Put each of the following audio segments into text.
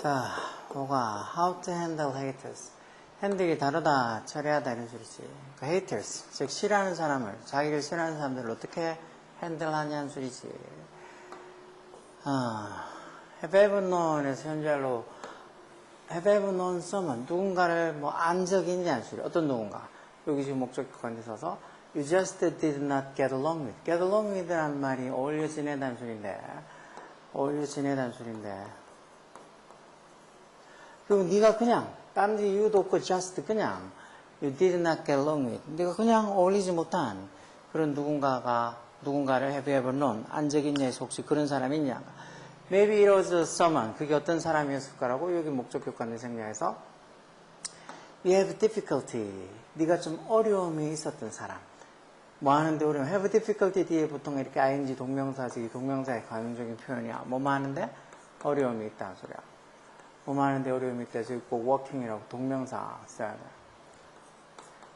자, 뭐가 how to handle haters. 핸들이 다르다, 처리하다 이런 소리지. 그 haters, 즉 싫어하는 사람을, 자기를 싫어하는 사람들을 어떻게 핸들하냐는 소리지. have ever known에서 현재로 have ever known someone, 누군가를 뭐 안 적이 있냐는 소리. 어떤 누군가. 여기 지금 목적격관에 있어서 you just did not get along with. get along with라는 말이 어울려 지내다는 소리인데 그리고 네가 그냥 딴 데 이유도 없고 just 그냥 you did not get along with. 네가 그냥 어울리지 못한 그런 누군가를 have you ever known 안 적이 있냐에서 혹시 그런 사람이 있냐. Maybe it was someone. 그게 어떤 사람이었을 거라고 여기 목적격관을 생략해서 you have difficulty. 네가 좀 어려움이 있었던 사람. 뭐 하는데 어려움. have difficulty 뒤에 보통 이렇게 ing 동명사지 동명사의 관용적인 표현이야. 뭐 하는데 어려움이 있다는 소리야. 뭐 하는데 어려움이 있다. 지금 꼭 working이라고 동명사 써야 돼.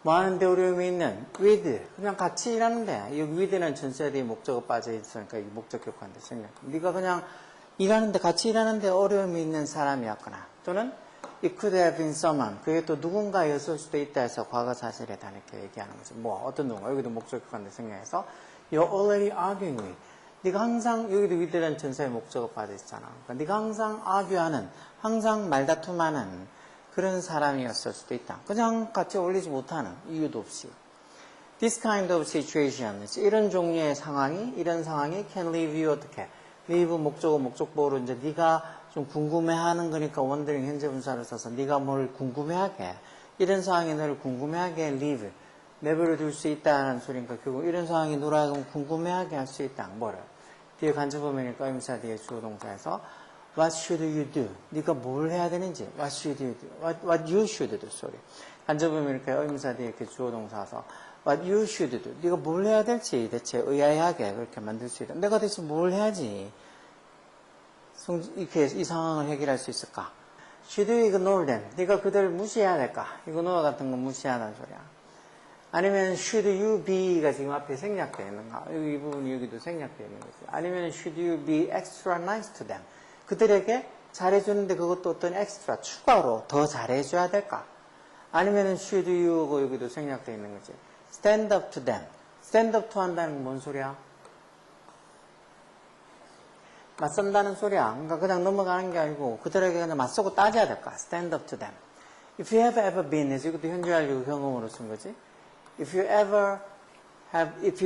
뭐 하는데 어려움이 있는 with. 그냥 같이 일하는데 이 with는 전체에 대해 목적어 빠져 있으니까 이 목적격관인데 생략. 네가 그냥 일하는데 같이 일하는데 어려움이 있는 사람이었거나 또는 it could have been someone. 그게 또 누군가였을 수도 있다 해서 과거 사실에다 이렇게 얘기하는 거지. 뭐 어떤 누군가. 여기도 목적격관인데 생략해서 you're already arguing with. 네가 항상 여기도 with라는 전사의 목적어 빠져 있잖아. 그러니까 네가 항상 argue하는 항상 말다툼하는 그런 사람이었을 수도 있다. 그냥 같이 어울리지 못하는 이유도 없이. This kind of situation. 이런 종류의 상황이 이런 상황이 can leave you 어떻게 leave 목적어 목적보로 이제 네가 좀 궁금해하는 거니까 wondering 현재 분사를 써서 네가 뭘 궁금해하게 이런 상황이 너를 궁금해하게 leave 내버려 둘 수 있다는 소리니까 결국 이런 상황이 너를 하여금 궁금해하게 할 수 있다. 뭐를? 뒤에 간접보면이니까 의미사 뒤에 주어 동사에서 What should you do? 네가 뭘 해야 되는지 What should you do? What you should do. sorry. 간접보면이니까 의미사 뒤에 이렇게 주어 동사서 What you should do. 네가 뭘 해야 될지 대체 의아해하게 그렇게 만들 수 있다. 내가 대체 뭘 해야지 이렇게 이 상황을 해결할 수 있을까? Should you ignore them? 네가 그들을 무시해야 될까? ignore 같은 거 무시하는 소리야. 아니면 should you be가 지금 앞에 생략되어 있는가? 여기 이 부분이 여기도 생략되어 있는 거지. 아니면 should you be extra nice to them? 그들에게 잘해주는데 그것도 어떤 extra 추가로 더 잘해줘야 될까? 아니면 should you 여기도 생략되어 있는 거지. stand up to them. stand up to 한다는 건 뭔 소리야? 맞선다는 소리야. 그러니까 그냥 넘어가는 게 아니고 그들에게 그냥 맞서고 따져야 될까? stand up to them. If you have ever been, 이것도 현재 완료 경험으로 쓴 거지. If you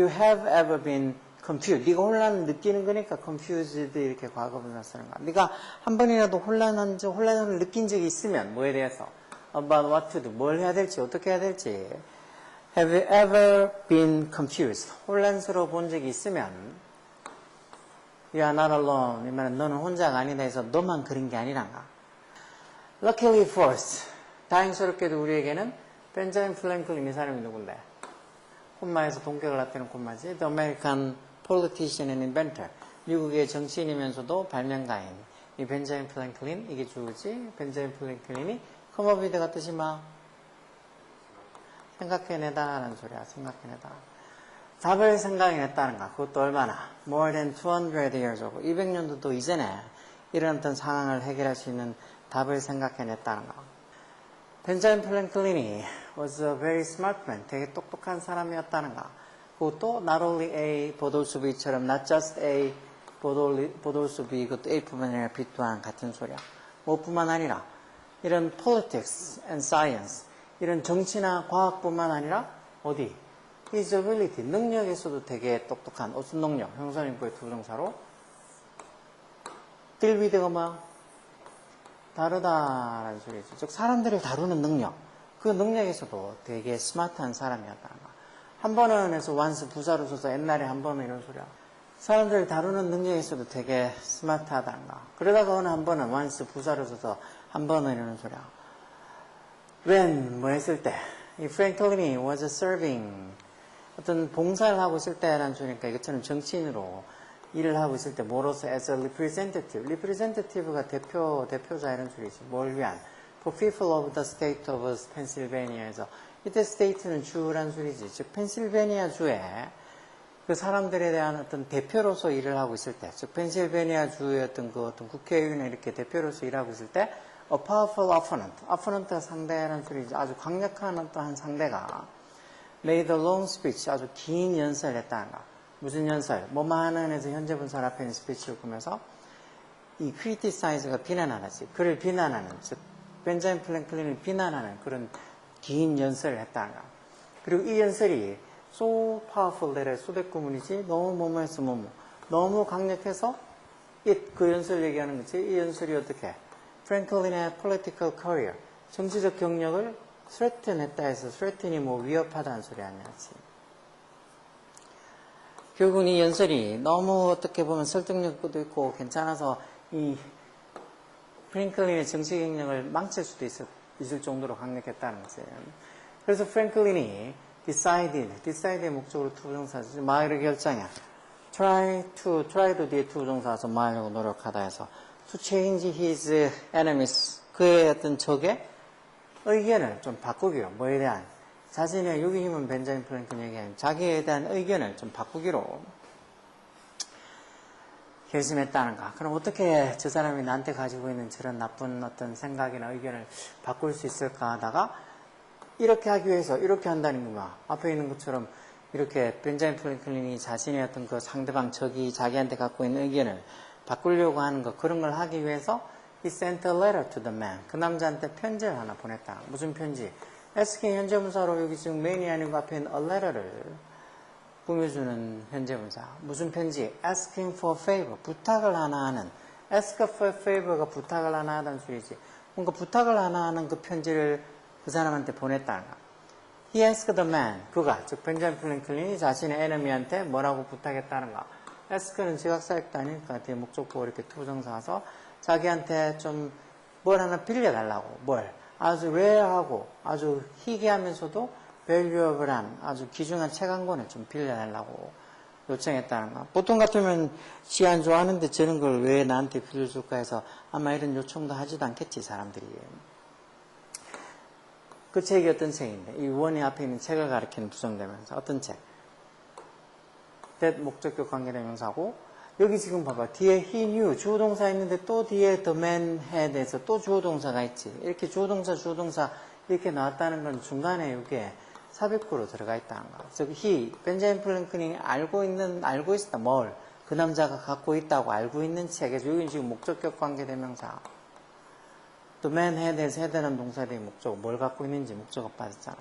have ever been confused. 네가 혼란을 느끼는 거니까 confused 이렇게 과거분사 쓰는 거야. 네가 한 번이라도 혼란을 느낀 적이 있으면 뭐에 대해서 about what to do. 뭘 해야 될지 어떻게 해야 될지. Have you ever been confused? 혼란스러워 본 적이 있으면 You are not alone. 이 말은 너는 혼자가 아니다 해서 너만 그런 게 아니란가. Luckily for us. 다행스럽게도 우리에게는 벤자민 플랭클린 이 사람이 누군데? 콤마에서 동격을 나타내는 콤마지. The American politician and inventor. 미국의 정치인이면서도 발명가인. 이 벤자민 플랭클린 이게 주어지. 벤자민 플랭클린이 come up with가 뜻이 막 생각해내다라는 소리야. 생각해내다. 답을 생각해냈다는가. 그것도 얼마나? More than 200 years ago. 200년도 이전에 이런 어떤 상황을 해결할 수 있는 답을 생각해냈다는가. 벤자민 플랭클린이 was a very smart man. 되게 똑똑한 사람이었다는가. 그것도 not only A, 보돌수 B처럼 not just A, 보돌수 B, 그것도 A뿐만 아니라 B 또한 같은 소리야. 뭐뿐만 아니라 이런 politics and science, 이런 정치나 과학뿐만 아니라 어디? His ability, 능력에서도 되게 똑똑한 어떤 능력, 형사님과의 두 동사로 deal with가 뭐야? 다르다라는 소리죠. 즉 사람들을 다루는 능력, 그 능력에서도 되게 스마트한 사람이었다는 거. 한 번은 해서 once 부사로 써서 옛날에 한 번은 이런 소리야. 사람들을 다루는 능력에서도 되게 스마트하다는 거. 그러다가 어느 한 번은 once 부사로 써서 한 번은 이런 소리야. When 뭐 했을 때, 이 프랭클린이 was serving 어떤 봉사를 하고 있을 때라는 소리니까 이것처럼 정치인으로 일을 하고 있을 때 뭐로서 as a representative. representative가 대표자 이런 소리지. 뭘 위한? For people of the state of Pennsylvania에서 이때 state는 주란 소리지. 즉 펜실베니아 주에 그 사람들에 대한 어떤 대표로서 일을 하고 있을 때, 즉 펜실베니아 주의 어떤 그 어떤 국회의원에 이렇게 대표로서 일하고 있을 때, a powerful opponent, opponent가 상대라는 소리죠. 아주 강력한 어떠한 상대가 made a long speech, 아주 긴 연설을 했다는 거. 무슨 연설? 뭐만은 해서 현재 분설 앞에 있는 스피치를 꾸면서 이 criticize가 비난하지, 그를 비난하는, 즉 벤자민 플랭클린을 비난하는 그런 긴 연설을 했다는 거. 그리고 이 연설이 so powerful that 소대구문이지 너무 뭐뭐해서 뭐뭐 너무 강력해서 그 연설 얘기하는 거지. 이 연설이 어떻게 프랭클린의 political career 정치적 경력을 threaten 했다 해서 threaten이 뭐 위협하다는 소리 아니야지. 결국은 이 연설이 너무 어떻게 보면 설득력도 있고 괜찮아서 이 프랭클린의 정치 경력을 망칠 수도 있을 정도로 강력했다는 거지. 그래서 프랭클린이 decid의 목적으로 투부정사죠. 마을의 결정이야. try도 뒤에 투부정사서 마으려고 노력하다 해서 to change his enemies, 그의 어떤 적의 의견을 좀 바꾸기로, 뭐에 대한 자신의 여기 힘은 벤자민 플랭클린 얘기하는 자기에 대한 의견을 좀 바꾸기로 결심했다는가. 그럼 어떻게 저 사람이 나한테 가지고 있는 저런 나쁜 어떤 생각이나 의견을 바꿀 수 있을까 하다가 이렇게 하기 위해서 이렇게 한다는 거야. 앞에 있는 것처럼 이렇게 벤자민 플랭클린이 자신의 어떤 그 상대방 적이 자기한테 갖고 있는 의견을 바꾸려고 하는 거, 그런 걸 하기 위해서 he sent a letter to the man. 그 남자한테 편지를 하나 보냈다. 무슨 편지? asking 현재분사로 여기 지금 main이 아니고 앞에 있는 a letter를 꾸며주는 현재분사. 무슨 편지? asking for a favor. 부탁을 하나 하는. ask for a favor가 부탁을 하나 하다는 소리지. 뭔가 부탁을 하나 하는 그 편지를 그 사람한테 보냈다는 거. He asked the man, 그가, 즉 벤자민 플랭클린이 자신의 에너미한테 뭐라고 부탁했다는 거. ask는 지각사역도 아니니까 뒤에 목적보고 이렇게 투부정사 와서 자기한테 좀 뭘 하나 빌려달라고. 뭘 아주 rare하고 아주 희귀하면서도 valuable한 아주 귀중한 책 한 권을 좀 빌려달라고 요청했다는 거. 보통 같으면 지 안 좋아하는데 저런 걸 왜 나한테 빌려줄까 해서 아마 이런 요청도 하지도 않겠지, 사람들이. 그 책이 어떤 책인데, 이 원이 앞에 있는 책을 가리키는 부정대명사. 어떤 책? that 목적격 관계대명사고, 여기 지금 봐봐. 뒤에 he knew 주어동사 있는데 또 뒤에 the man에 대해서 또 주어동사가 있지. 이렇게 주어동사 이렇게 나왔다는 건 중간에 이게 삽입구로 들어가 있다는 거. 즉 he, 벤자민 플랭클린이 알고 있었다. 뭘? 그 남자가 갖고 있다고 알고 있는 책에서 여기 지금 목적격 관계대명사. 또 man에 대해서 해당하는 동사의 목적, 뭘 갖고 있는지 목적어 빠졌잖아.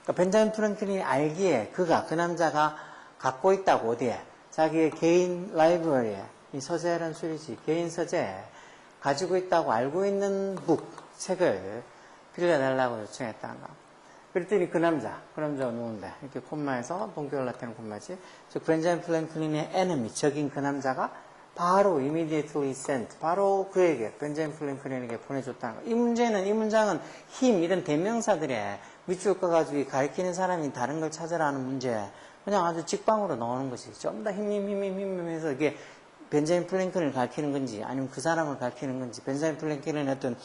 그러니까 벤자민 프랭클린이 알기에 그 남자가 갖고 있다고 어디에? 자기의 개인 라이브러리에, 이 서재라는 소리지, 개인 서재에 가지고 있다고 알고 있는 책을 빌려달라고 요청했다는 거. 그랬더니 그 남자가 누군데? 이렇게 콤마에서 동격을 나타내는 콤마지. 즉 벤자민 플랭클린의 enemy, 적인 그 남자가 바로 immediately sent, 바로 그에게 벤자민 플랭클린에게 보내줬다는 거. 이 문장은 힘 이런 대명사들의 밑줄 꺼가지고 가리키는 사람이 다른 걸 찾으라는 문제, 그냥 아주 직방으로 나오는 것이 좀 더 힘 해서 이게 벤자민 플랭클린을 가리키는 건지 아니면 그 사람을 가리키는 건지 벤자민 플랭클린의 어떤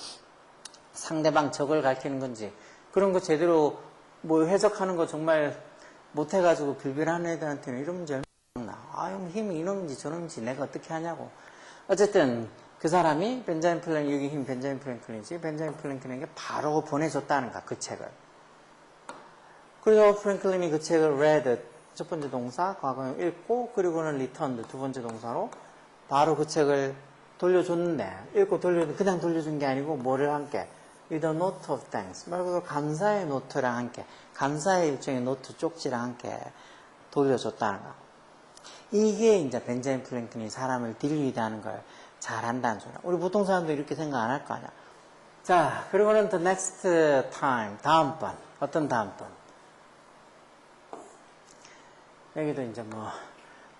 상대방 적을 가리키는 건지 그런 거 제대로 뭐 해석하는 거 정말 못해가지고 빌빌하는 애들한테는 이런 문제 아유, 힘이 이놈인지 저놈인지 내가 어떻게 하냐고. 어쨌든 그 사람이 벤자민 플랭클린, 여기 힘 벤자민 플랭클린이지, 벤자민 플랭클린에게 바로 보내줬다는가, 그 책을. 그래서 프랭클린이 그 책을 read, 첫 번째 동사, 과거에 읽고, 그리고는 returned, 두 번째 동사로 바로 그 책을 돌려줬는데, 읽고 그냥 돌려준 게 아니고 뭐를 함께? with a note of thanks. 말 그대로 감사의 노트랑 함께, 감사의 일종의 노트 쪽지랑 함께 돌려줬다는 거. 이게 이제 벤자민 플랭클린이 사람을 딜리드하는 걸 잘한다는 소리야. 우리 보통 사람도 이렇게 생각 안 할 거 아니야. 자, 그리고는 the next time, 다음번. 어떤 다음번? 여기도 이제 뭐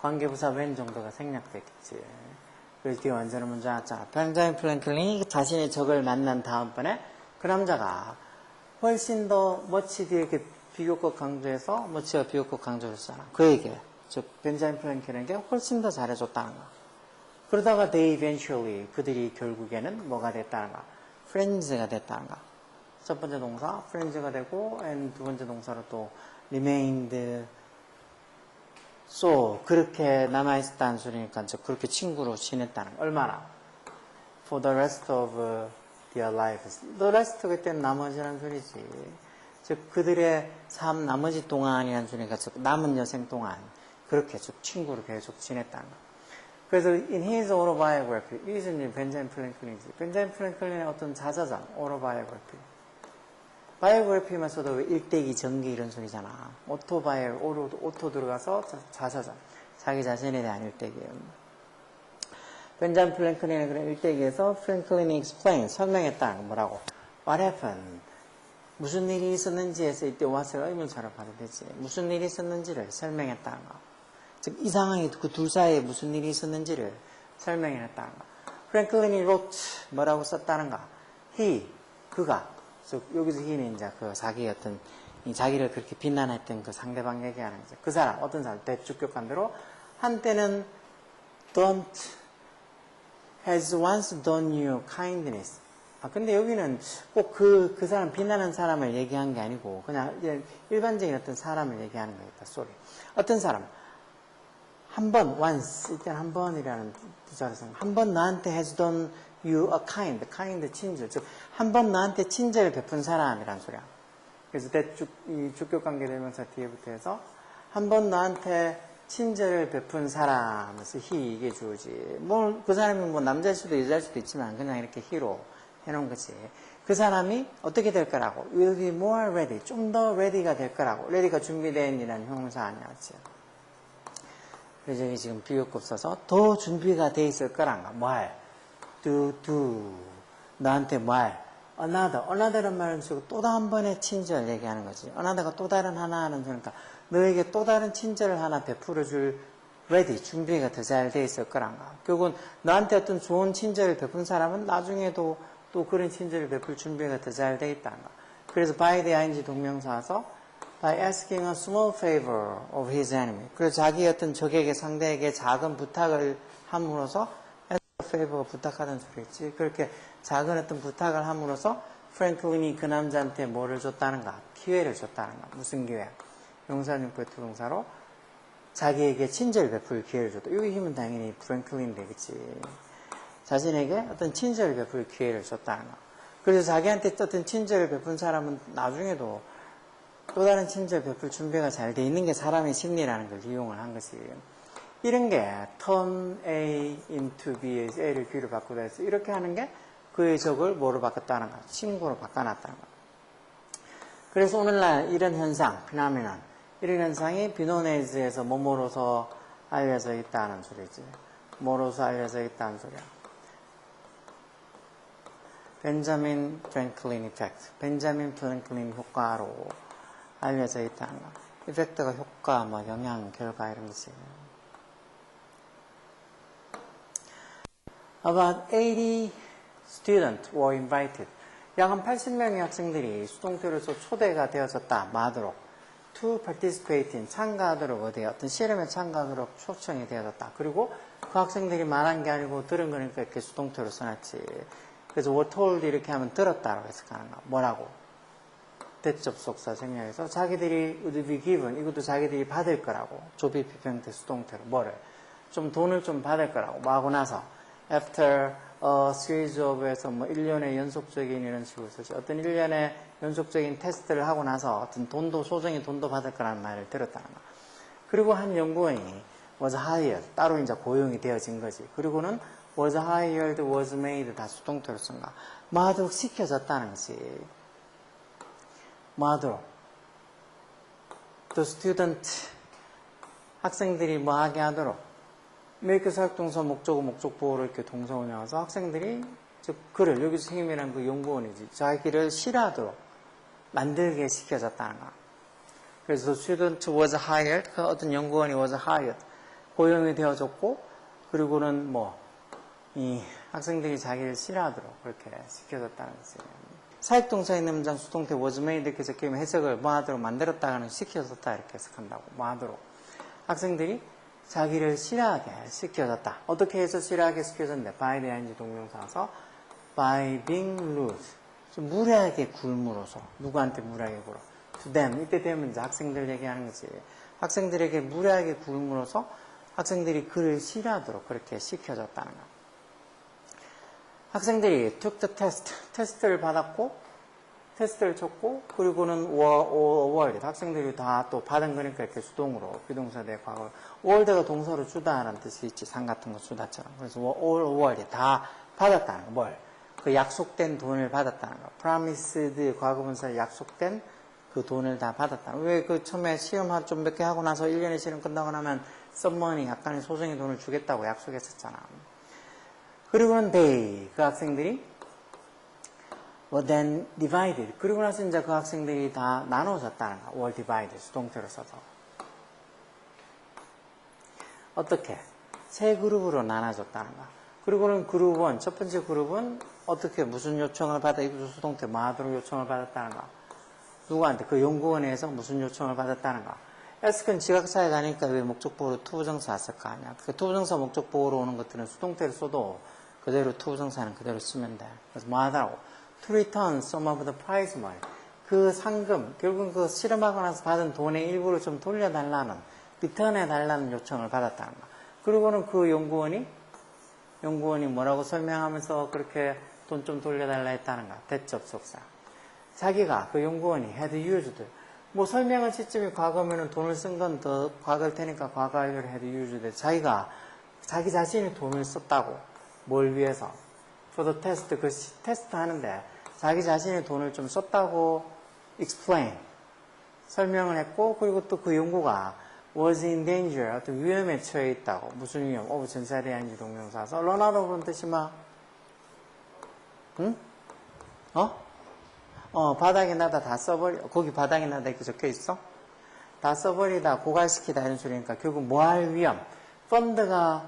관계부사 when 정도가 생략됐겠지. 그래서 뒤에 완전한 문장 왔잖아. 벤자민 플랭클린이 자신의 적을 만난 다음번에 그 남자가 훨씬 더 much 뒤에 이렇게 비교급 강조해서 much가 비교급 강조를 했잖아. 그에게. 즉 벤자민 플랭클린에게 훨씬 더 잘해줬다는 거. 그러다가 they eventually, 그들이 결국에는 뭐가 됐다는 거. friends가 됐다는 거. 첫 번째 동사 friends가 되고 and 두 번째 동사로 또 remained So, 그렇게 남아있었다는 소리니까, 그렇게 친구로 지냈다는 거. 얼마나? For the rest of their lives. The rest 그때는 나머지란 소리지. 즉, 그들의 삶 나머지 동안이란 소리니까, 즉, 남은 여생 동안, 그렇게 쭉 친구로 계속 지냈다는 거. 그래서, in his autobiography, 이것은 이제 벤자민 플랭클린이지. 벤자민 플랭클린의 어떤 자서전, autobiography. 바이오그래피만 써도 왜 일대기, 전기 이런 소리잖아. 오토 들어가서 자서전. 자기 자신에 대한 일대기예요. 벤자민 플랭클린의 그런 일대기에서 프랭클린이 explain, 설명했다는 거 뭐라고? What happened? 무슨 일이 있었는지에서 이때 what을 의문사로 봐도 되지. 무슨 일이 있었는지를 설명했다는 거. 즉, 이 상황이 그 둘 사이에 무슨 일이 있었는지를 설명했다는 거. 프랭클린이 wrote, 뭐라고 썼다는가? 그가. 즉, 여기서 he는 이제 그 자기의 어떤, 자기를 그렇게 비난했던 그 상대방 얘기하는 거죠. 그 사람, 어떤 사람, 대축격관대로 한때는 has once done you kindness. 근데 여기는 꼭 그 사람, 비난하는 사람을 얘기한 게 아니고, 그냥 일반적인 어떤 사람을 얘기하는 거겠다, sorry. 어떤 사람, 한 번, once, 이때는 한 번이라는 부사를 써요. 한 번 나한테 has done you a kind 친절. 즉, 한 번 나한테 친절을 베푼 사람이란 소리야. 그래서 이 주격관계 대명사 뒤에부터 해서 한 번 나한테 친절을 베푼 사람에서 이게 주어지. 그 사람이 뭐 남자일 수도 여자일 수도 있지만 그냥 이렇게 he로 해놓은 거지. 그 사람이 어떻게 될 거라고? will be more ready. 좀 더 ready가 될 거라고. ready가 준비된이라는 형용사 아니야. 그치? 그래서 여기 지금 비교급 써서 더 준비가 돼 있을 거란가. 나한테 another란 말은 쓰고 또 한 번의 친절 얘기하는 거지. another가 또 다른 하나 하는 소리니까 너에게 또 다른 친절을 하나 베풀어줄 ready, 준비가 더 잘 돼 있을 거란가. 결국은 너한테 어떤 좋은 친절을 베푼 사람은 나중에도 또 그런 친절을 베풀 준비가 더 잘 돼 있다는가. 그래서 by the ing 동명사서 by asking a small favor of his enemy. 그래서 자기 어떤 적에게 상대에게 작은 부탁을 함으로써 favor 부탁하는 소리겠지. 그렇게 작은 어떤 부탁을 함으로써 프랭클린이 그 남자한테 뭐를 줬다는가? 기회를 줬다는가? 무슨 기회? 용사용법 투동사로 자기에게 친절 베풀 기회를 줬다. 여기 힘은 당연히 프랭클린 되겠지. 자신에게 어떤 친절을 베풀 기회를 줬다는 거. 그래서 자기한테 어떤 친절을 베푼 사람은 나중에도 또 다른 친절 베풀 준비가 잘 돼 있는 게 사람의 심리라는 걸 이용을 한 것이. 이런 게 turn A into B에서 A를 B로 바꾸다 해서 이렇게 하는 게 그의 적을 뭐로 바꿨다는 거. 친구로 바꿔놨다는 거. 그래서 오늘날 이런 현상, 피나미넌, 이런 현상이 비노네즈에서 뭐뭐로서 알려져 있다는 소리지. 뭐로서 알려져 있다는 소리야. 벤자민 프랭클린 이펙트. 벤자민 프랭클린 효과로 알려져 있다는 거. 이펙트가 효과, 뭐 영향, 결과 이런 거지. About 80 students were invited. 약 한 80명의 학생들이 수동태로서 초대가 되어졌다. 마도록. To participate in. 참가하도록 어디에 어떤 실험에 참가하도록 초청이 되어졌다. 그리고 그 학생들이 말한 게 아니고 들은 거니까 이렇게 수동태로 써놨지. 그래서 were told 이렇게 하면 들었다라고 해석하는 거. 뭐라고? 대접속사 생략해서 자기들이 would be given. 이것도 자기들이 받을 거라고. 조비 비평태 수동태로. 뭐를? 좀 돈을 좀 받을 거라고. 뭐 하고 나서 after a series of에서 뭐 1년의 연속적인 이런 식으로 쓰죠. 어떤 1년의 연속적인 테스트를 하고 나서 어떤 돈도, 소정의 돈도 받을 거라는 말을 들었다는 거. 그리고 한 연구원이 was hired. 따로 이제 고용이 되어진 거지. 그리고는 was hired, was made 다 수동태로 쓴 거. 뭐 하도록 시켜졌다는 거지. 뭐 하도록. The student. 학생들이 뭐 하게 하도록. make 사역동사 목적어 목적보호를 이렇게 동사 운영해서 학생들이 즉 그를 여기서 선생님이란 그 연구원이지 자기를 싫어하도록 만들게 시켜졌다는 거. 그래서 student was hired. 그 어떤 연구원이 was hired. 고용이 되어졌고 그리고는 이 학생들이 자기를 싫어하도록 그렇게 시켜졌다는 거지. 사역동사 있는 문장 수동태 was made 이렇게 적혀있면 해석을 뭐 하도록 만들었다가는 시켜졌다 이렇게 해석한다고. 뭐 하도록. 학생들이 자기를 싫어하게 시켜졌다. 어떻게 해서 싫어하게 시켜졌는데? by the ing 동명사서 by being rude. 좀 무례하게 굴므로서. 누구한테 무례하게 굴어? to them. 이때 되면 이제 학생들 얘기하는 거지. 학생들에게 무례하게 굴므로써 학생들이 글을 싫어하도록 그렇게 시켜줬다는 거. 학생들이 took the test, 테스트를 받았고, 테스트를 쳤고, 그리고는 award, 학생들이 다 또 받은 거니까 이렇게 수동으로, 비동사 대 과거. award가 동사로 주다라는 뜻이 있지, 상 같은 거 주다처럼. 그래서 all award, 다 받았다는 거, 뭘? 그 약속된 돈을 받았다는 거. promised, 과거분사 약속된 그 돈을 다 받았다는 거. 왜 그 처음에 시험 좀 몇 개 하고 나서 1년의 시험 끝나고 나면 some money, 약간의 소정의 돈을 주겠다고 약속했었잖아. 그리고는 they, 그 학생들이 were then divided. 그리고 나서 이제 그 학생들이 다 나눠졌다는 거. were divided, 수동태로 써서. 어떻게? 세 그룹으로 나눠졌다는 거. 그리고는 그룹 1, 첫 번째 그룹은 어떻게 무슨 요청을 받아, 이거 수동태 뭐 하도록 요청을 받았다는 거. 누구한테? 그 연구원에서 무슨 요청을 받았다는 거. ask는 지각사에 가니까 왜 목적보호로 투부정사 왔을 거 아니야. 그 투부정사 목적보호로 오는 것들은 수동태를 써도 그대로 투부정사는 그대로 쓰면 돼. 그래서 뭐 하더라고? To return some of the prize money. 그 상금, 결국은 그 실험하고 나서 받은 돈의 일부를 좀 돌려달라는, 리턴해달라는 요청을 받았다는 거. 그리고는 그 연구원이 뭐라고 설명하면서 그렇게 돈 좀 돌려달라 했다는 거. 대접속사. 자기가, 그 연구원이 had used. 뭐 설명한 시점이 과거면은 돈을 쓴 건 더 과거일 테니까 과거 완료를 had used. 자기가, 자기 자신이 돈을 썼다고. 뭘 위해서? for the test, 그 테스트 하는데 자기 자신이 돈을 좀 썼다고 explain, 설명을 했고, 그리고 또 그 연구가 was in danger, 어떤 위험에 처해 있다고. 무슨 위험? of 전사에 대한 동명사서 run out of는 뜻이 막, 응? 바닥에 나다 다 써버려. 거기 바닥에 나다 이렇게 적혀 있어? 다 써버리다, 고갈시키다 이런 소리니까 결국 뭐 할 위험? 펀드가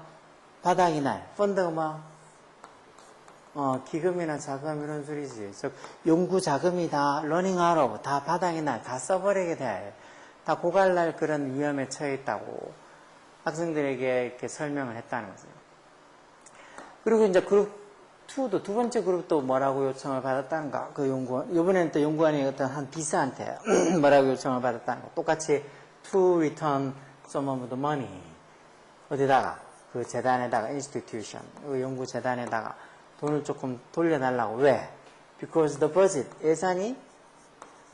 바닥이 날. 펀드가 뭐? 기금이나 자금 이런 소리지. 즉, 연구 자금이 다 running out of, 다 바닥이 날, 다 써버리게 돼. 다 고갈날 그런 위험에 처해 있다고 학생들에게 이렇게 설명을 했다는 거죠. 그리고 이제 그룹 2도, 두 번째 그룹도 뭐라고 요청을 받았다는가? 그 연구원, 이번에는 또 연구원이 어떤 한 비서한테 뭐라고 요청을 받았다는 거. 똑같이 to return some of the money. 어디다가? 그 재단에다가, institution, 그 연구 재단에다가 돈을 조금 돌려달라고. 왜? Because the budget, 예산이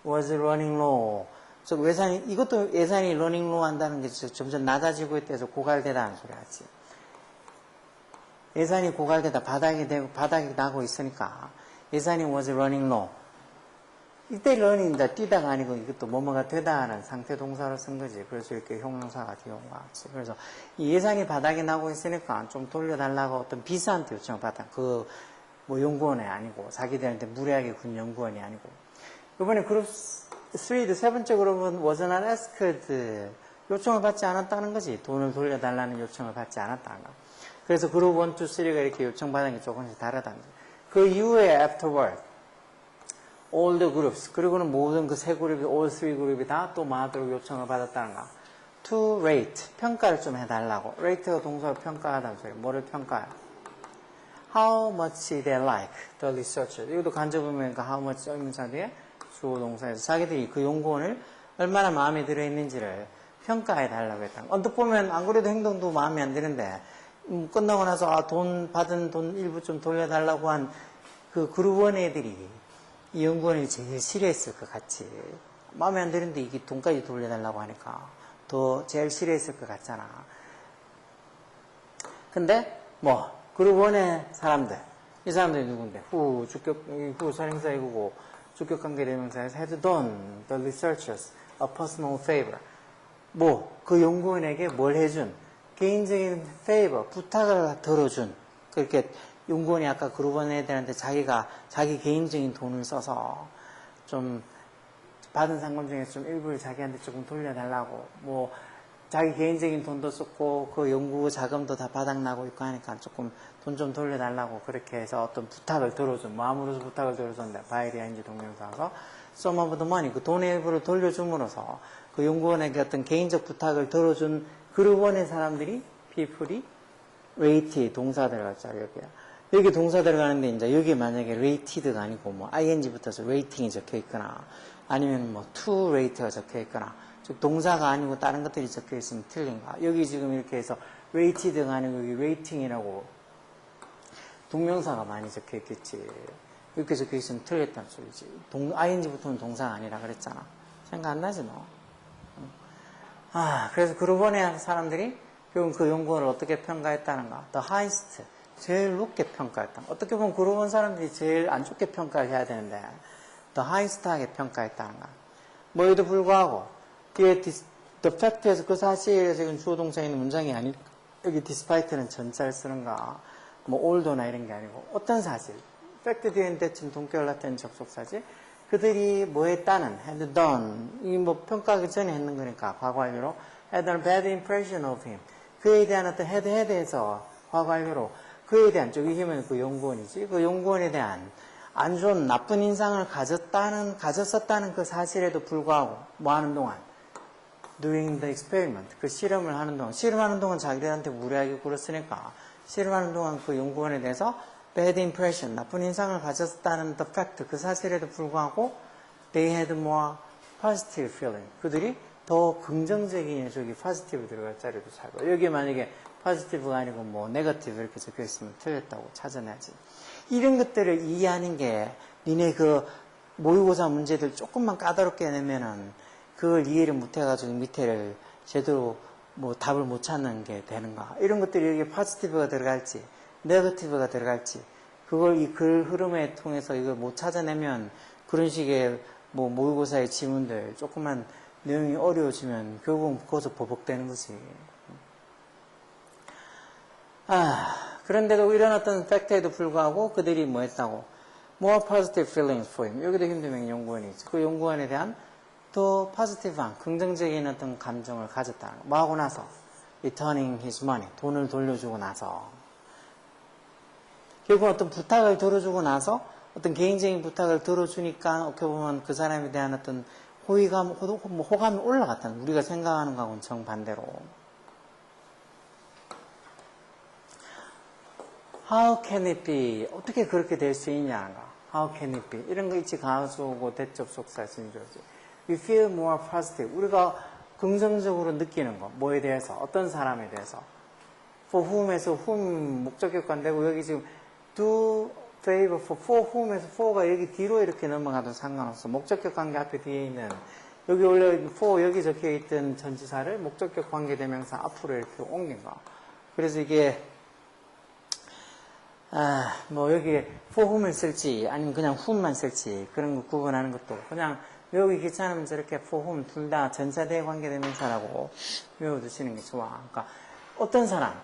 was running low. 즉, 이것도 예산이 running low 한다는 게 점점 낮아지고 있대서 고갈되다는 소리 하지. 예산이 고갈되다, 바닥이 나고 있으니까, 예산이 was running low. 이때 running, 뛰다가 아니고 이것도 뭐뭐가 되다는 상태 동사로 쓴 거지. 그래서 이렇게 형용사가 뒤에 온 것 같지. 그래서 이 예산이 바닥에 나고 있으니까 좀 돌려달라고 어떤 비서한테 요청을 받아. 뭐 연구원이 아니고, 자기들한테 무례하게 군 연구원이 아니고. 이번에 그룹 3, 세 번째 그룹은 was not asked. 요청을 받지 않았다는 거지. 돈을 돌려달라는 요청을 받지 않았다는 거. 그래서 그룹 1, 2, 3가 이렇게 요청받은 게 조금씩 다르다는 거지. 그 이후에 afterward. all the groups, 그리고는 모든 그 세 그룹이, all three 그룹이 다 또 뭐하도록 요청을 받았다는 거. to rate, 평가를 좀 해달라고. rate가 동사로 평가하다는 소리. 뭐를 평가해? how much they like the researcher. 이것도 간접보면 그 how much 의문사 뒤에 주어 동사에서 자기들이 그 연구원을 얼마나 마음에 들어 있는지를 평가해달라고 했다는 거. 언뜻 보면 안 그래도 행동도 마음에 안 드는데, 끝나고 나서 받은 돈 일부 좀 돌려달라고 한 그 그룹 1 애들이 이 연구원을 제일 싫어했을 것 같지. 마음에 안 드는데 이게 돈까지 돌려달라고 하니까 더 제일 싫어했을 것 같잖아. 근데 그룹 1의 사람들, 이 사람들이 누군데? 후 선행사이고 주격관계 대명사에서 had done the researchers a personal favor. 그 연구원에게 뭘 해준? 개인적인 favor, 부탁을 들어준. 그렇게 연구원이 아까 그룹 1 애들한테 자기 개인적인 돈을 써서 좀 받은 상금 중에서 좀 일부를 자기한테 조금 돌려달라고. 자기 개인적인 돈도 썼고 그 연구 자금도 다 바닥나고 있고 하니까 조금 돈 좀 돌려달라고 그렇게 해서 어떤 부탁을 들어준. 마음으로서 부탁을 들어줬는데 바이리아인지 동명사서 some of the money, 그 돈의 일부를 돌려줌으로써 그 연구원에게 어떤 개인적 부탁을 들어준 그룹 1의 사람들이 people이 rate 동사 들어갔죠. 여기 동사 들어가는데 이제 여기 만약에 rated가 아니고 ing 붙어서 rating이 적혀 있거나 아니면 to rate가 적혀 있거나 즉 동사가 아니고 다른 것들이 적혀 있으면 틀린가? 여기 지금 이렇게 해서 rated가 아니고 여기 rating이라고 동명사가 많이 적혀 있겠지. 이렇게 적혀 있으면 틀렸다는 소리지. ing부터는 동사가 아니라 그랬잖아. 생각 안 나지 너? 그래서 그루번의 사람들이 결국 그 연구원을 어떻게 평가했다는가? The highest, 제일 높게 평가했다. 어떻게 보면 그루번 사람들이 제일 안 좋게 평가를 해야 되는데 The highest하게 평가했다는가? 뭐에도 불구하고 뒤에 the fact에서 그 사실에 지금 주어 동사에 있는 문장이 아니 여기 despite는 전자를 쓰는가? 뭐 although 이런 게 아니고 어떤 사실? fact 뒤엔 대칭 동격을 나타낸 접속사지. 그들이 뭐 했다는 had done 이 뭐 평가하기 전에 했는 거니까 과거 완료로 had a bad impression of him 그에 대한 어떤 had에서 과거 완료로 그에 대한 저기 힘은 그 연구원이지 그 연구원에 대한 안 좋은 나쁜 인상을 가졌었다는 그 사실에도 불구하고 뭐 하는 동안 doing the experiment 그 실험을 하는 동안 실험하는 동안 자기들한테 무례하게 굴었으니까 실험하는 동안 그 연구원에 대해서 bad impression 나쁜 인상을 가졌다는 the fact 그 사실에도 불구하고 they had more positive feeling 그들이 더 긍정적인 저기 positive 들어갈 자리도 살고 여기 만약에 positive가 아니고 뭐 negative 이렇게 적혀 있으면 틀렸다고 찾아내야지 이런 것들을 이해하는 게 니네 그 모의고사 문제들 조금만 까다롭게 내면은 그걸 이해를 못해가지고 밑에를 제대로 뭐 답을 못 찾는 게 되는가 이런 것들이 여기 positive가 들어갈지 네거티브가 들어갈지 그걸 이 글 흐름에 통해서 이걸 못 찾아내면 그런 식의 뭐 모의고사의 지문들 조금만 내용이 어려워지면 결국은 거기서 보복되는 거지. 그런데도 이런 어떤 팩트에도 불구하고 그들이 뭐 했다고 more positive feelings for him 여기도 힘들면 연구원이 있죠. 그 연구원에 대한 더 포지티브한 긍정적인 어떤 감정을 가졌다는 거. 뭐 하고 나서 returning his money 돈을 돌려주고 나서 결국 어떤 부탁을 들어주고 나서 어떤 개인적인 부탁을 들어주니까 어떻게 보면 그 사람에 대한 어떤 호감이 올라갔다는 우리가 생각하는 거하고는 정반대로 How can it be? 어떻게 그렇게 될 수 있냐가 How can it be? 이런 거 있지 가수고 대접속사 쓰는 거지 We feel more positive 우리가 긍정적으로 느끼는 거 뭐에 대해서 어떤 사람에 대해서 For whom에서 whom 목적격관 되고 여기 지금 do favor for whom에서 for가 여기 뒤로 이렇게 넘어가도 상관없어. 목적격 관계 앞에 뒤에 있는 여기 원래 for 여기 적혀 있던 전치사를 목적격 관계 대명사 앞으로 이렇게 옮긴 거. 그래서 이게 뭐 여기에 for whom을 쓸지 아니면 그냥 whom만 쓸지 그런 거 구분하는 것도 그냥 외우기 귀찮으면 저렇게 for whom 둘 다 전차대 관계 대명사라고 외워두시는 게 좋아. 그러니까 어떤 사람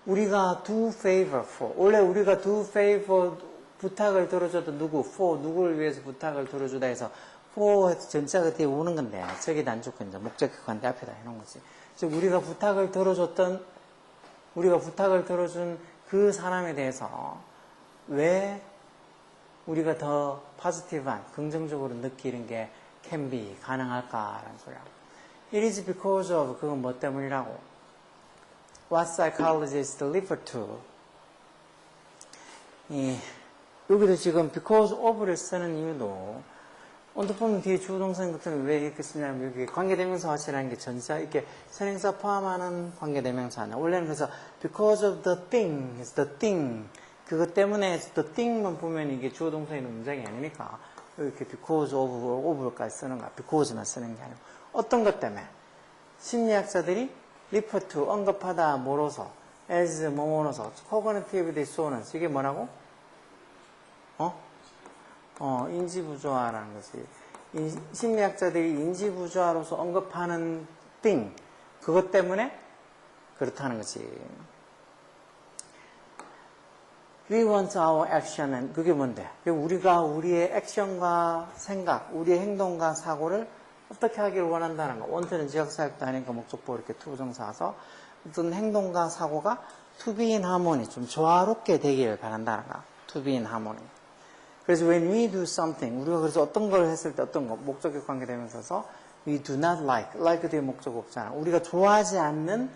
우리가 do favor for 원래 우리가 do favor 부탁을 들어줘도 누구를 위해서 부탁을 들어주다 해서 for 해서 전체가 뒤에 오는 건데 저기다 안 좋고 이제 목적격 관계 앞에다 해놓은 거지. 즉 우리가 부탁을 들어준 그 사람에 대해서 왜 우리가 더 포지티브한 긍정적으로 느끼는 게 can be 가능할까라는 소리야. It is because of 그건 뭐 때문이라고 What psychologists refer to 여기도 지금 because of를 쓰는 이유도 언뜻 보면 뒤에 주어동사인 것들은 왜 이렇게 쓰냐면 여기 관계대명사 화치라는 게 전사 이렇게 선행사 포함하는 관계대명사냐 원래는 그래서 because of the thing is the thing 그것 때문에 the thing만 보면 이게 주어동사에 있는 문장이 아니니까 이렇게 because of까지 쓰는 거야 because만 쓰는 게 아니고 어떤 것 때문에 심리학자들이 refer to 언급하다 뭐로서 as 뭐뭐로서 cognitive dissonance 이게 뭐라고? 인지부조화라는 것이 심리학자들이 인지부조화로서 언급하는 thing 그것 때문에 그렇다는 거지. We want our action and 그게 뭔데? 우리가 우리의 액션과 생각, 우리의 행동과 사고를 어떻게 하기를 원한다는 거. want는 지역사역도 아니니까 목적보 이렇게 투부정사 와서 어떤 행동과 사고가 to be in harmony 좀 조화롭게 되기를 바란다는 거. to be in harmony. 그래서 when we do something 우리가 그래서 어떤 걸 했을 때 어떤 거 목적격 관계되면서 we do not like 뒤에 목적 없잖아. 우리가 좋아하지 않는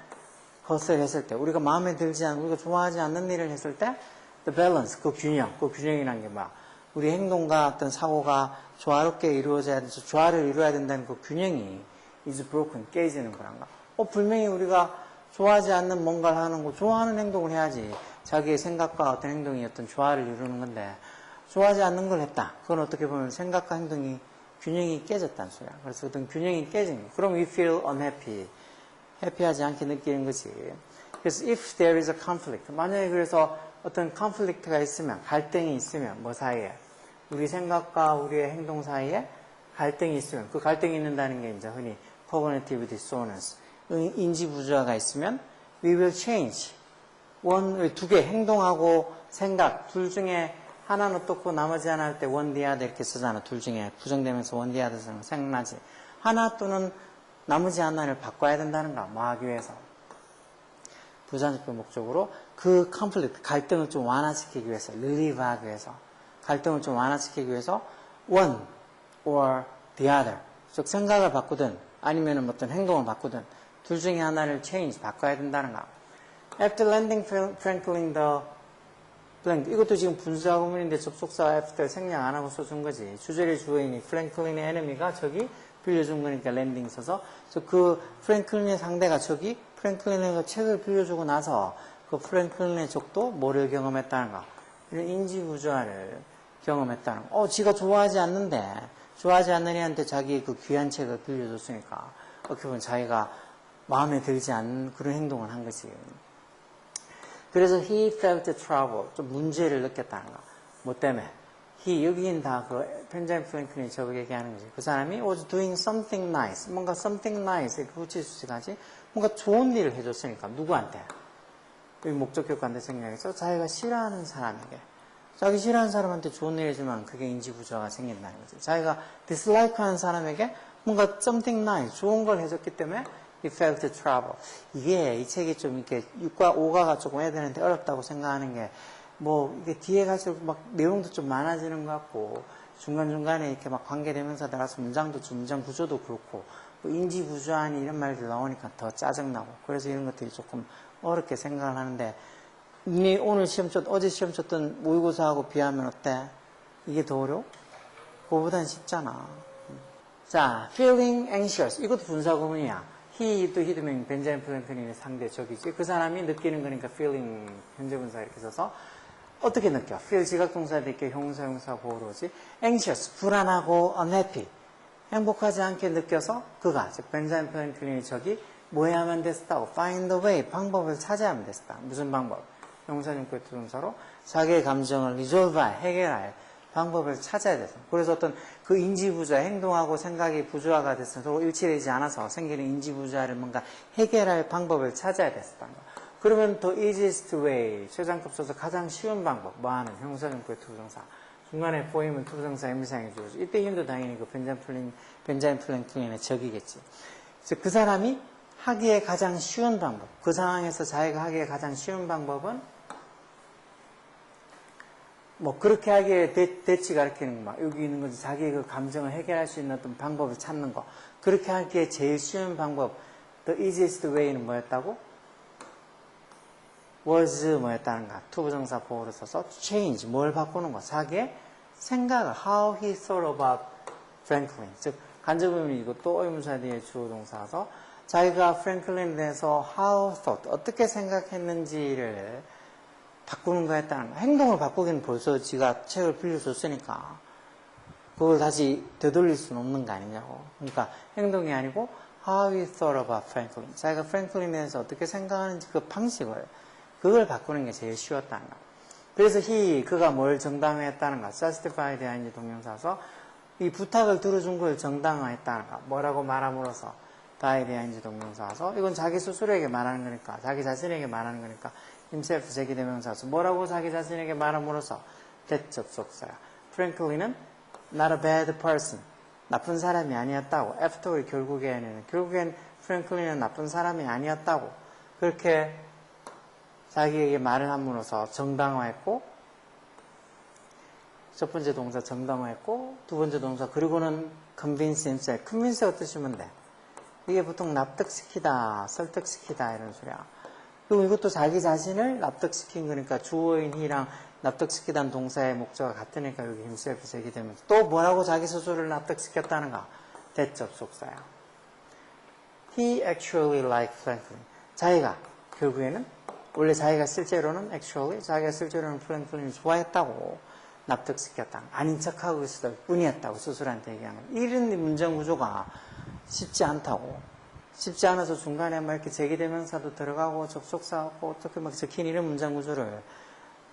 것을 했을 때 우리가 마음에 들지 않는 우리가 좋아하지 않는 일을 했을 때 the balance 그 균형이라는 게 뭐야? 우리 행동과 어떤 사고가 조화롭게 이루어져야 돼서 조화를 이루어야 된다는 그 균형이 is broken, 깨지는 불안감. 분명히 우리가 좋아하지 않는 뭔가를 하는 거, 좋아하는 행동을 해야지. 자기의 생각과 어떤 행동이 어떤 조화를 이루는 건데, 좋아하지 않는 걸 했다. 그건 어떻게 보면 생각과 행동이 균형이 깨졌다는 소리야. 그래서 어떤 균형이 깨진 거. 그럼 we feel unhappy. 해피하지 않게 느끼는 거지. 그래서 if there is a conflict. 만약에 그래서 어떤 conflict가 있으면, 갈등이 있으면, 뭐 사이에? 우리 생각과 우리의 행동 사이에 갈등이 있으면, 그 갈등이 있는다는 게 이제 흔히 cognitive dissonance. 인지 부조화가 있으면 we will change. 두 개, 행동하고 생각, 둘 중에 하나는 어떻고 나머지 하나 할 때 one the other 이렇게 쓰잖아. 둘 중에 부정되면서 one the other 쓰는 거 생각나지. 하나 또는 나머지 하나를 바꿔야 된다는 거야. 뭐 하기 위해서. 부자적인 목적으로 그 conflict, 갈등을 좀 완화시키기 위해서, relieve 하기 위해서, 갈등을 좀 완화시키기 위해서 one or the other. 즉 생각을 바꾸든 아니면 어떤 행동을 바꾸든 둘 중에 하나를 change, 바꿔야 된다는 거. After landing Franklin the blank. 이것도 지금 분수자 구문인데 접속사 after 생략 안 하고 써준 거지. 주절의 주어인이 프랭클린의 enemy가 저기 빌려준 거니까 랜딩 써서. 그래서 그 프랭클린의 상대가 저기 프랭클린의 책을 빌려주고 나서 그 프랭클린의 적도 뭐를 경험했다는 거. 이런 인지부조화를 경험했다는 거. 지가 좋아하지 않는데, 좋아하지 않는 애한테 자기 그 귀한 책을 빌려줬으니까 어떻게 보면 자기가 마음에 들지 않는 그런 행동을 한 거지. 그래서 he felt trouble, 좀 문제를 느꼈다는 거. 뭐 때문에? 여기는 다 그 벤자민 프랭클린이 저거 얘기하는 거지. 그 사람이 was doing something nice, 뭔가 something nice 이렇게 붙일수있지 뭔가 좋은 일을 해줬으니까 누구한테? 여기 목적격과인데 생각해서 자기가 싫어하는 사람에게, 자기 싫어하는 사람한테 좋은 일 해주면 그게 인지부조화가 생긴다는 거지. 자기가 dislike하는 사람에게 뭔가 something nice, 좋은 걸 해줬기 때문에 he felt trouble. 이 책이 좀 이렇게 6과 5가가 조금 애들한테 어렵다고 생각하는 게, 이게 뒤에 갈수록 막 내용도 좀 많아지는 것 같고, 중간중간에 이렇게 막 관계대명사 따라서 문장도 좀, 문장 구조도 그렇고, 인지부조화니 이런 말들 나오니까 더 짜증나고, 그래서 이런 것들이 조금 어렵게 생각을 하는데, 오늘 어제 시험 쳤던 모의고사하고 비하면 어때? 이게 더 어려워? 그거보단 쉽잖아. 자, feeling anxious. 이것도 분사구문이야. he도 히드면 벤자민 프랭클린의 상대 적이지. 그 사람이 느끼는 거니까 feeling 현재분사 이렇게 써서 어떻게 느껴? feel 지각동사도 이렇게 형용사 보호로 오지. anxious 불안하고 unhappy 행복하지 않게 느껴서 그가 즉 벤자민 프랭클린의 적이 뭐 해야만 됐다고 find a way 방법을 찾아야만 됐다. 무슨 방법? 형사용구의 투동사로 자기의 감정을 resolve 해결할 방법을 찾아야 돼서. 그래서 어떤 그 인지부조화, 행동하고 생각이 부조화가 돼서 서로 일치되지 않아서 생기는 인지부조화를 뭔가 해결할 방법을 찾아야 됐었다는 거. 그러면 the easiest way, 최상급 써서 가장 쉬운 방법, 뭐하는 형사용구의 투부정사. 중간에 보이면 투부정사 의미상해 주어져. 이때 힘도 당연히 그 벤자민 플랭클린의 적이겠지. 그래서 그 사람이 하기에 가장 쉬운 방법, 그 상황에서 자기가 하기에 가장 쉬운 방법은 그렇게 하기에 대치 가리키는 거, 여기 있는 거지. 자기의 그 감정을 해결할 수 있는 어떤 방법을 찾는 거. 그렇게 하기에 제일 쉬운 방법, the easiest way는 뭐였다고? was 뭐였다는가? 투부정사 보호를 써서 change, 뭘 바꾸는 거. 자기의 생각을, how he thought about Franklin. 즉, 간접의문이고 또 의문사 뒤에 주어동사서 자기가 프랭클린에 대해서 how thought, 어떻게 생각했는지를 바꾸는 거였다는 거. 행동을 바꾸기는 벌써 지가 책을 빌려줬으니까 그걸 다시 되돌릴 수는 없는 거 아니냐고. 그러니까 행동이 아니고 how he thought about Franklin. 자기가 프랭클린에 대해서 어떻게 생각하는지 그 방식을, 그걸 바꾸는 게 제일 쉬웠다는 거. 그래서 그가 뭘 정당화했다는 거. justified ing 동명사서 이 부탁을 들어준 걸 정당화했다는 거. 뭐라고 말함으로써 died ing 동명사서 이건 자기 스스로에게 말하는 거니까, 자기 자신에게 말하는 거니까 himself 제기대명사서 뭐라고 자기 자신에게 말함으로써 that 접속사야. 프랭클린은 not a bad person, 나쁜 사람이 아니었다고. after 결국엔 프랭클린은 나쁜 사람이 아니었다고 그렇게 자기에게 말을 함으로써 정당화했고, 첫 번째 동사 정당화했고, 두 번째 동사 그리고는 convince himself. convince가 뜻이면 돼. 이게 보통 납득시키다, 설득시키다 이런 소리야. 그리고 이것도 자기 자신을 납득시킨 거니까 주어인 he랑 납득시키다는 동사의 목적과 같으니까 여기 himself 제기되면서 또 뭐라고 자기 스스로를 납득시켰다는가? that 접속사야. He actually liked Franklin. 자기가 결국에는 원래 자기가 실제로는 자기가 실제로는 프랭클린을 좋아했다고 납득시켰다. 아닌 척하고 있을 뿐이었다고 스스로한테 얘기한 거예요. 이런 문장 구조가 쉽지 않다고. 쉽지 않아서 중간에 막 이렇게 제기대명사도 들어가고 접속사하고 어떻게 막 적힌 이런 문장 구조를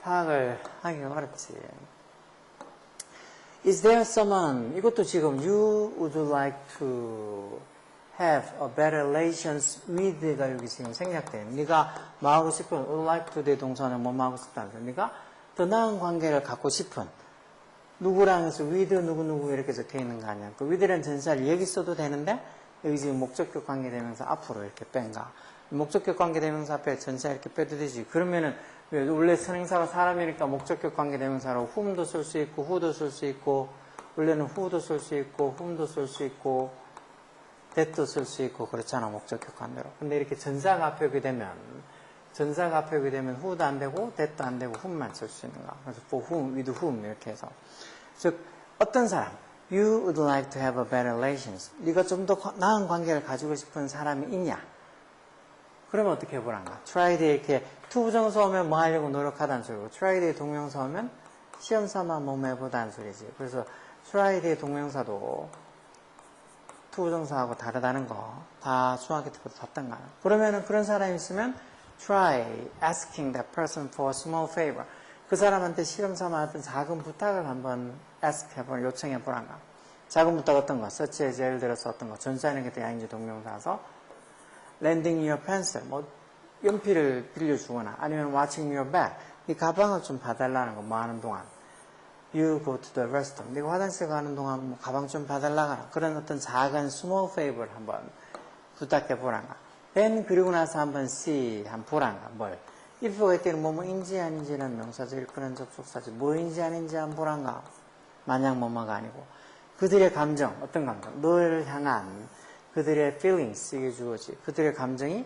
파악을 하기가 어렵지. Is there someone, 이것도 지금 you would like to have a better relations with가 여기 지금 생략돼요. 네가 뭐 하고 싶은, would like to 대 동사는 뭐 하고 싶다는 거죠. 네가 더 나은 관계를 갖고 싶은 누구랑 해서 with 누구 이렇게 적혀 있는 거 아니야. 그 with라는 전사를 여기 써도 되는데 여기 지금 목적격 관계대명사 앞으로 이렇게 뺀가. 목적격 관계대명사 앞에 전사 이렇게 빼도 되지. 그러면은 원래 선행사가 사람이니까 목적격 관계대명사로 whom도 쓸 수 있고 who도 쓸 수 있고 원래는 who도 쓸 수 있고 whom도 쓸 수 있고 that도 쓸 수 있고 그렇잖아. 목적격 관계로. 근데 이렇게 전사가 앞에 오게 되면 who도 안 되고 that도 안 되고 whom만 쓸 수 있는 거야. 그래서 for whom, with whom 이렇게 해서 즉 어떤 사람 You would like to have a better relations. 네가 좀 더 나은 관계를 가지고 싶은 사람이 있냐? 그러면 어떻게 해보란가? try에 이렇게 투부정사 오면 뭐 하려고 노력하다는 소리고 try에 동명사 오면 시험 삼아 몸 해보다는 소리지. 그래서 try에 동명사도 투부정사하고 다르다는 거 다 중학교 때부터 봤던 거야. 그러면은 그런 사람이 있으면 try asking that person for a small favor. 그 사람한테 시험 삼아 어떤 작은 부탁을 한번 요청해 보란가. 작은 부탁 어떤 거? such as 예를 들어서 어떤 거? 전사하는 게 양인지 동명사서 lending your pencil, 뭐 연필을 빌려주거나 아니면 watching your bag, 네 가방을 좀 봐달라는 거. 뭐 하는 동안 you go to the restroom, 네가 화장실 가는 동안 뭐 가방 좀 봐달라거나 그런 어떤 작은 small favor를 한번 부탁해 보란가. then 그리고 나서 한번 see, 한번 보란가. 뭘? if가 있을 때는 뭐뭐인지 아닌지는 명사절 그런 접속사지. 뭐인지 아닌지 한번 보란가. 마냥 뭐뭐가 아니고 그들의 감정, 어떤 감정? 너를 향한 그들의 feelings, 이게 주어지. 그들의 감정이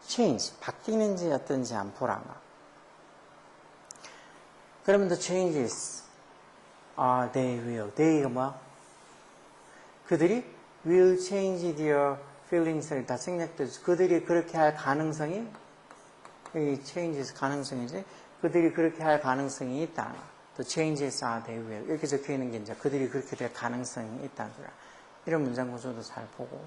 change, 바뀌는지 어떤지 한번 보란가. 그러면 the changes are they will. they가 뭐야? 그들이 will change their feelings를 다 생략되죠. 그들이 그렇게 할 가능성이 이 changes 가능성이지. 그들이 그렇게 할 가능성이 있다. The changes are they will. 이렇게 적혀 있는 게 이제 그들이 그렇게 될 가능성이 있다는 소리야. 이런 문장 구조도 잘 보고.